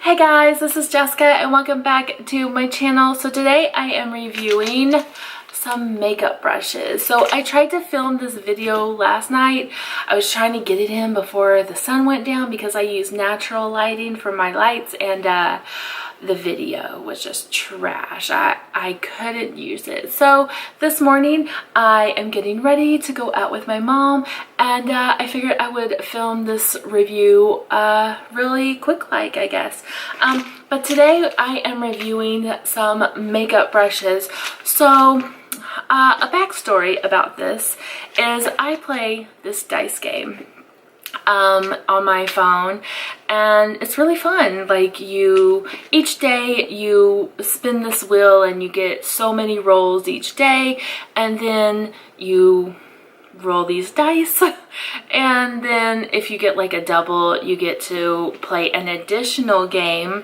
Hey guys, this is Jessica and welcome back to my channel. So today I am reviewing some makeup brushes. So I tried to film this video last night. I was trying to get it in before the sun went down because I use natural lighting for my lights, and the video was just trash. I couldn't use it. So this morning I am getting ready to go out with my mom, and I figured I would film this review really quick, like, I guess. But today I am reviewing some makeup brushes. So a backstory about this is I play this dice game on my phone, and it's really fun. Like, each day you spin this wheel and you get so many rolls each day, and then you roll these dice and then if you get like a double, you get to play an additional game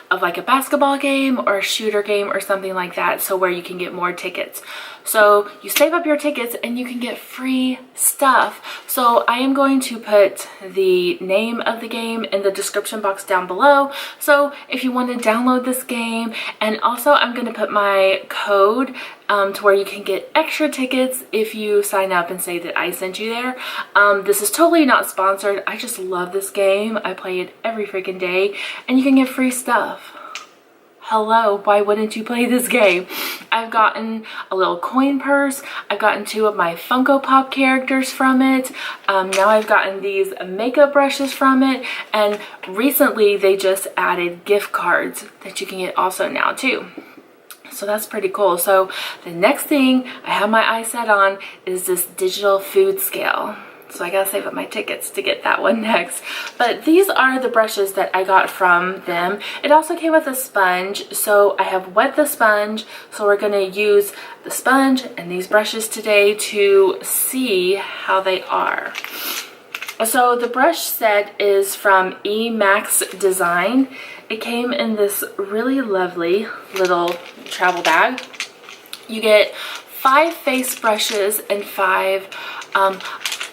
of like a basketball game or a shooter game or something like that, so where you can get more tickets. So you save up your tickets and you can get free stuff. So I am going to put the name of the game in the description box down below, so if you want to download this game. And also I'm going to put my code to where you can get extra tickets if you sign up and say that I sent you there. This is totally not sponsored. I just love this game. I play it every freaking day, and you can get free stuff. Hello, why wouldn't you play this game? I've gotten a little coin purse. I've gotten 2 of my Funko Pop characters from it. Now I've gotten these makeup brushes from it, and recently they just added gift cards that you can get also now too. So that's pretty cool. So the next thing I have my eye set on is this digital food scale. So I gotta save up my tickets to get that one next. But these are the brushes that I got from them. It also came with a sponge, so I have wet the sponge. So we're gonna use the sponge and these brushes today to see how they are. So the brush set is from Emax Design. It came in this really lovely little travel bag. You get 5 face brushes and 5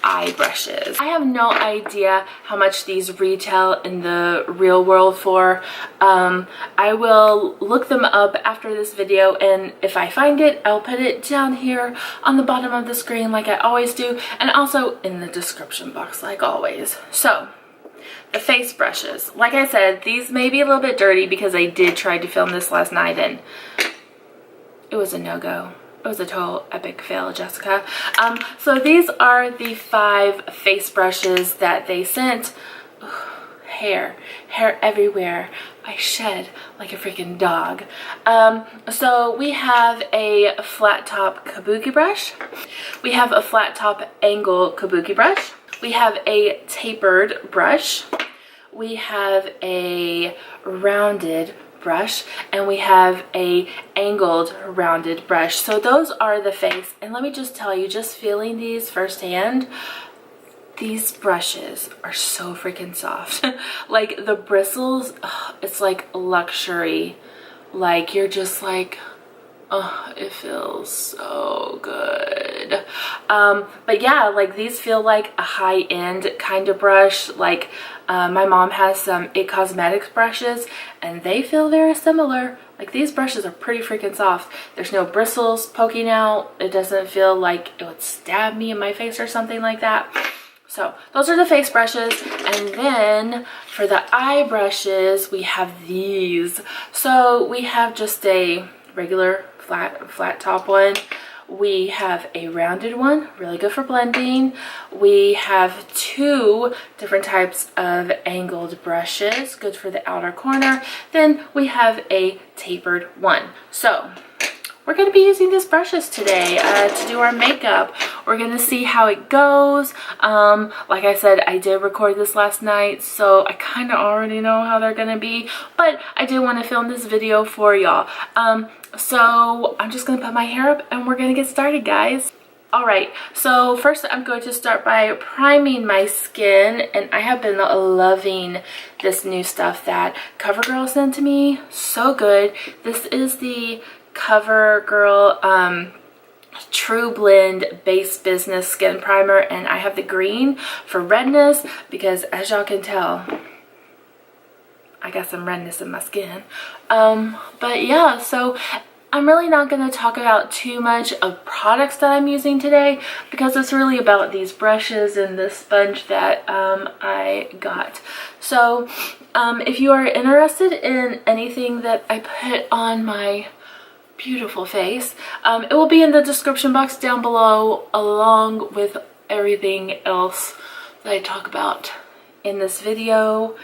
eye brushes. I have no idea how much these retail in the real world for. I will look them up after this video, and if I find it, I'll put it down here on the bottom of the screen like I always do, and also in the description box like always. So the face brushes, like I said, these may be a little bit dirty because I did try to film this last night and it was a no-go. It was a total epic fail, Jessica. So these are the 5 face brushes that they sent. Ugh, hair everywhere. I shed like a freaking dog. So we have a flat top kabuki brush. We have a flat top angle kabuki brush. We have a tapered brush. We have a rounded brush, and we have a angled rounded brush. So those are the face, and let me just tell you, just feeling these firsthand, these brushes are so freaking soft. Like the bristles, it's like luxury. Like you're just like, oh, it feels so good. But yeah, like these feel like a high-end kind of brush. Like my mom has some IT Cosmetics brushes, and they feel very similar. Like these brushes are pretty freaking soft. There's no bristles poking out. It doesn't feel like it would stab me in my face or something like that. So those are the face brushes, and then for the eye brushes we have these. So we have just a regular flat top one. We have a rounded one, really good for blending. We have 2 different types of angled brushes, good for the outer corner. Then we have a tapered one. So we're going to be using these brushes today to do our makeup. We're going to see how it goes. Like I said, I did record this last night, so I kind of already know how they're going to be, but I did want to film this video for y'all. So I'm just going to put my hair up and we're going to get started, guys. Alright, so first I'm going to start by priming my skin, and I have been loving this new stuff that CoverGirl sent to me. So good. This is the CoverGirl True Blend Base Business Skin Primer, and I have the green for redness because, as y'all can tell, I got some redness in my skin. But yeah, so I'm really not going to talk about too much of products that I'm using today because it's really about these brushes and this sponge that I got. So if you are interested in anything that I put on my beautiful face, it will be in the description box down below, along with everything else that I talk about in this video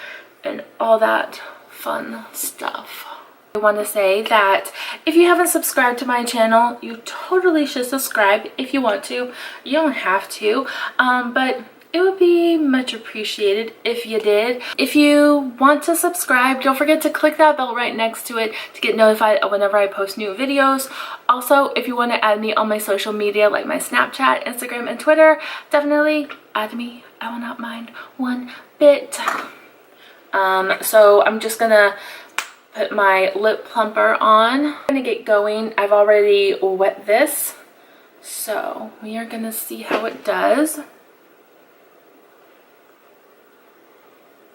and all that fun stuff. I want to say that if you haven't subscribed to my channel, you totally should subscribe if you want to. You don't have to, but it would be much appreciated if you did. If you want to subscribe, don't forget to click that bell right next to it to get notified whenever I post new videos. Also, if you want to add me on my social media like my Snapchat, Instagram, and Twitter, definitely add me. I will not mind one bit. So I'm just gonna put my lip plumper on. I'm gonna get going. I've already wet this, so we are gonna see how it does.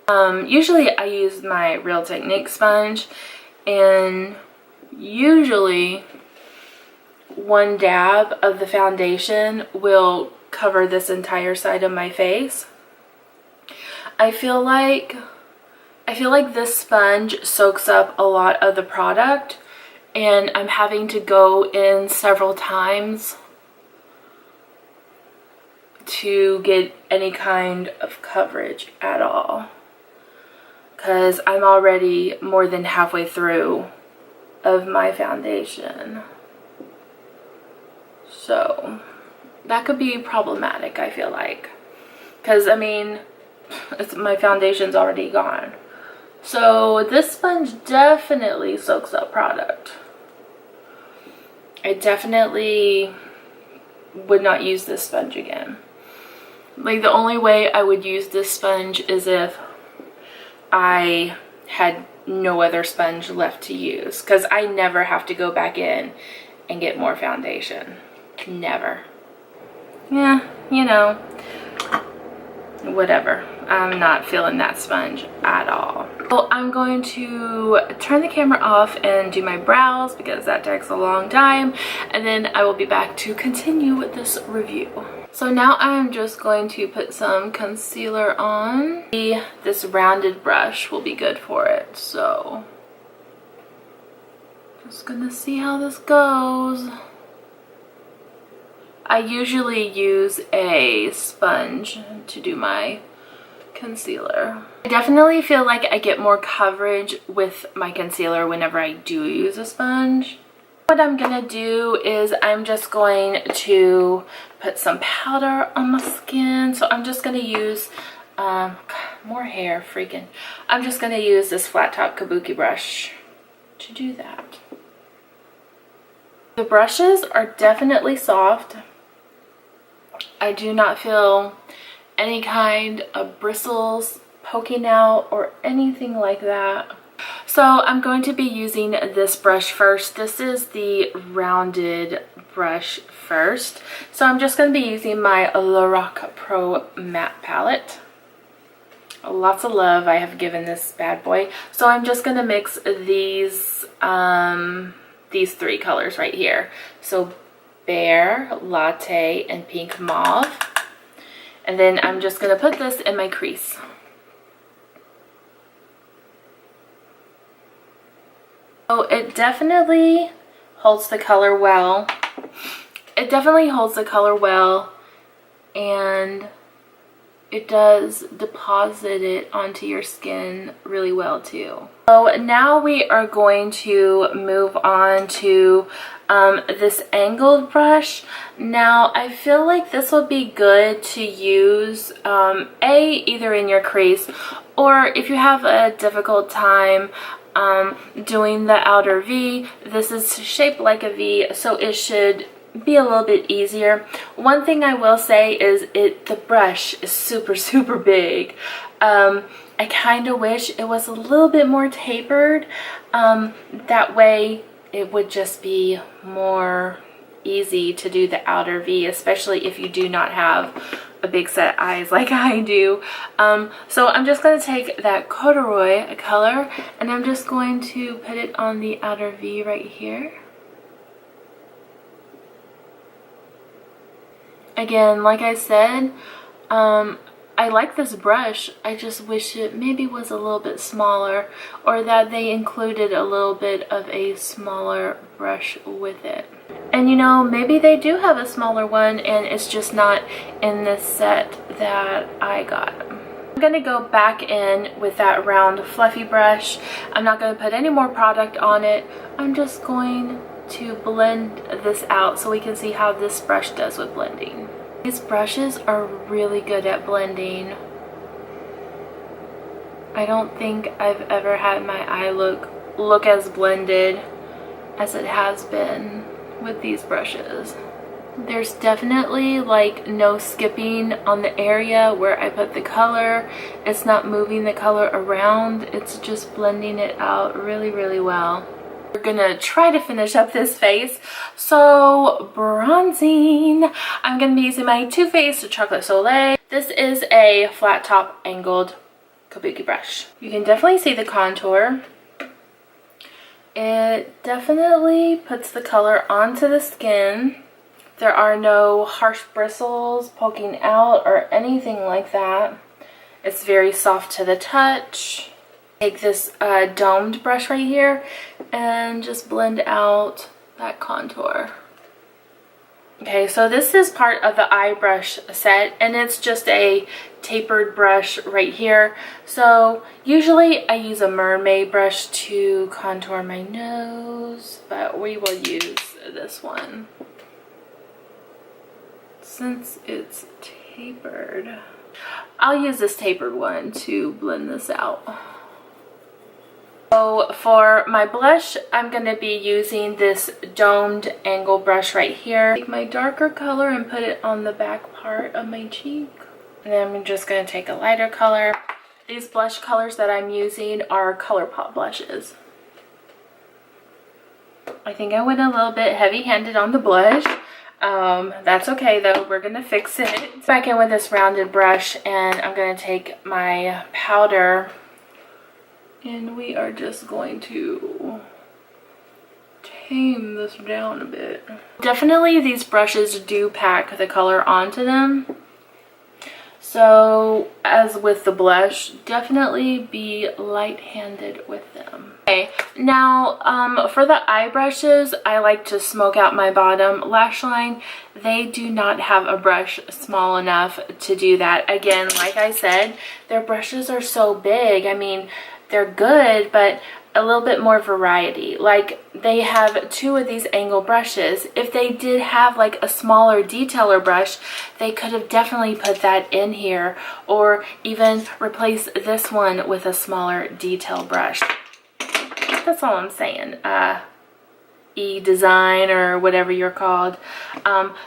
Usually I use my Real Technique sponge, and usually one dab of the foundation will cover this entire side of my face. I feel like this sponge soaks up a lot of the product, and I'm having to go in several times to get any kind of coverage at all, because I'm already more than halfway through of my foundation. So that could be problematic, I feel like, because I mean, my foundation's already gone. So this sponge definitely soaks up product. I definitely would not use this sponge again. Like, the only way I would use this sponge is if I had no other sponge left to use, because I never have to go back in and get more foundation. Never. Yeah, you know, whatever. I'm not feeling that sponge at all. So I'm going to turn the camera off and do my brows because that takes a long time, and then I will be back to continue with this review. So now I'm just going to put some concealer on. This rounded brush will be good for it, so just gonna see how this goes. I usually use a sponge to do my concealer. I definitely feel like I get more coverage with my concealer whenever I do use a sponge. What I'm gonna do is I'm just going to put some powder on my skin. So I'm just gonna use more hair, freaking. I'm just gonna use this flat top kabuki brush to do that. The brushes are definitely soft. I do not feel any kind of bristles poking out or anything like that. So I'm going to be using this brush first. This is the rounded brush first. So I'm just going to be using my Lorac Pro Matte Palette. Lots of love I have given this bad boy. So I'm just going to mix these three colors right here. So Bear, Latte, and Pink Mauve. And then I'm just going to put this in my crease. Oh, it definitely holds the color well. It definitely holds the color well, and it does deposit it onto your skin really well too. So now we are going to move on to this angled brush. Now I feel like this will be good to use either in your crease, or if you have a difficult time doing the outer V. This is shaped like a V, so it should be a little bit easier. One thing I will say is the brush is super big. I kind of wish it was a little bit more tapered. That way it would just be more easy to do the outer V, especially if you do not have a big set of eyes like I do. So I'm just going to take that corduroy color and I'm just going to put it on the outer V right here. Again, like I said, I like this brush. I just wish it maybe was a little bit smaller, or that they included a little bit of a smaller brush with it. And you know, maybe they do have a smaller one and it's just not in this set that I got. I'm going to go back in with that round fluffy brush. I'm not going to put any more product on it. I'm just going to blend this out so we can see how this brush does with blending. These brushes are really good at blending. I don't think I've ever had my eye look as blended as it has been with these brushes. There's definitely like no skipping on the area where I put the color. It's not moving the color around. It's just blending it out really, really well. We're gonna try to finish up this face. So bronzing, I'm gonna be using my Too Faced Chocolate Soleil. This is a flat top angled kabuki brush. You can definitely see the contour. It definitely puts the color onto the skin. There are no harsh bristles poking out or anything like that. It's very soft to the touch. Take this domed brush right here and just blend out that contour. Okay, so this is part of the eye brush set and it's just a tapered brush right here. So usually I use a mermaid brush to contour my nose, but we will use this one since it's tapered. I'll use this tapered one to blend this out. So for my blush, I'm going to be using this domed angle brush right here. Take my darker color and put it on the back part of my cheek. And then I'm just going to take a lighter color. These blush colors that I'm using are ColourPop blushes. I think I went a little bit heavy-handed on the blush. That's okay though, we're gonna fix it. Back in with this rounded brush and I'm gonna take my powder and we are just going to tame this down a bit. Definitely these brushes do pack the color onto them. So as with the blush, definitely be light-handed with them. Okay, now for the eye brushes, I like to smoke out my bottom lash line. They do not have a brush small enough to do that. Again, like I said, their brushes are so big. I mean, they're good, but a little bit more variety. Like they have 2 of these angle brushes. If they did have like a smaller detailer brush, they could have definitely put that in here, or even replace this one with a smaller detail brush. That's all I'm saying. E-design or whatever you're called.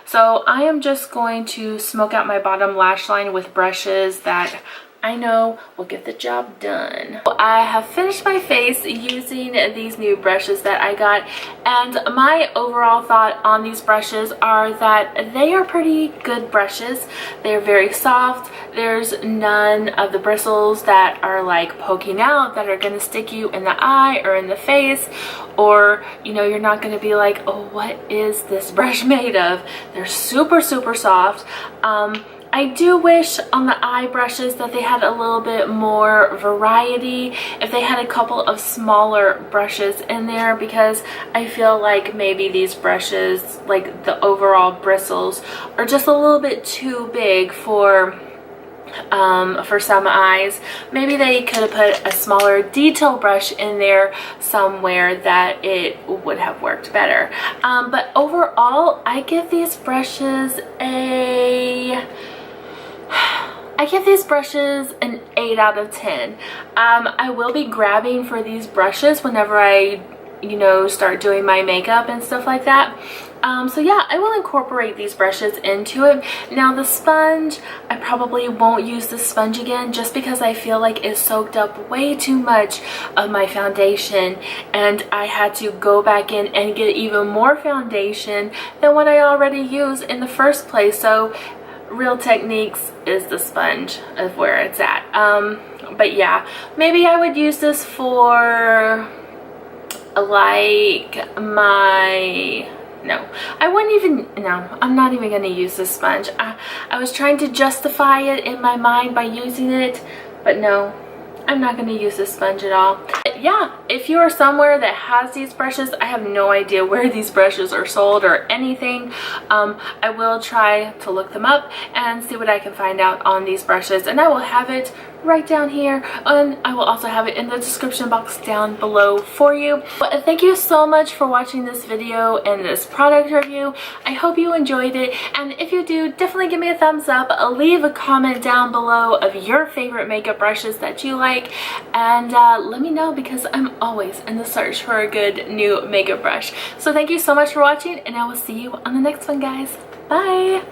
So I am just going to smoke out my bottom lash line with brushes that I know will get the job done. I have finished my face using these new brushes that I got, and my overall thought on these brushes are that they are pretty good brushes. They're very soft. There's none of the bristles that are like poking out that are going to stick you in the eye or in the face, or you know, you're not going to be like, oh, what is this brush made of? They're super soft. I do wish on the eye brushes that they had a little bit more variety, if they had a couple of smaller brushes in there, because I feel like maybe these brushes, like the overall bristles, are just a little bit too big for some eyes. Maybe they could have put a smaller detail brush in there somewhere that it would have worked better. But overall, I give these brushes an 8 out of 10. I will be grabbing for these brushes whenever I, you know, start doing my makeup and stuff like that. So yeah, I will incorporate these brushes into it. Now the sponge, I probably won't use the sponge again just because I feel like it soaked up way too much of my foundation, and I had to go back in and get even more foundation than what I already used in the first place. So Real Techniques is the sponge of where it's at. But yeah, maybe I would use this for like my... No, I wouldn't even, no, I'm not even going to use this sponge. I was trying to justify it in my mind by using it, but no, I'm not going to use this sponge at all. But yeah, if you are somewhere that has these brushes, I have no idea where these brushes are sold or anything. I will try to look them up and see what I can find out on these brushes, and I will have it right down here, and I will also have it in the description box down below for you. But thank you so much for watching this video and this product review. I hope you enjoyed it, and if you do, definitely give me a thumbs up. Leave a comment down below of your favorite makeup brushes that you like, and let me know, because I'm always in the search for a good new makeup brush. So thank you so much for watching, and I will see you on the next one, guys. Bye!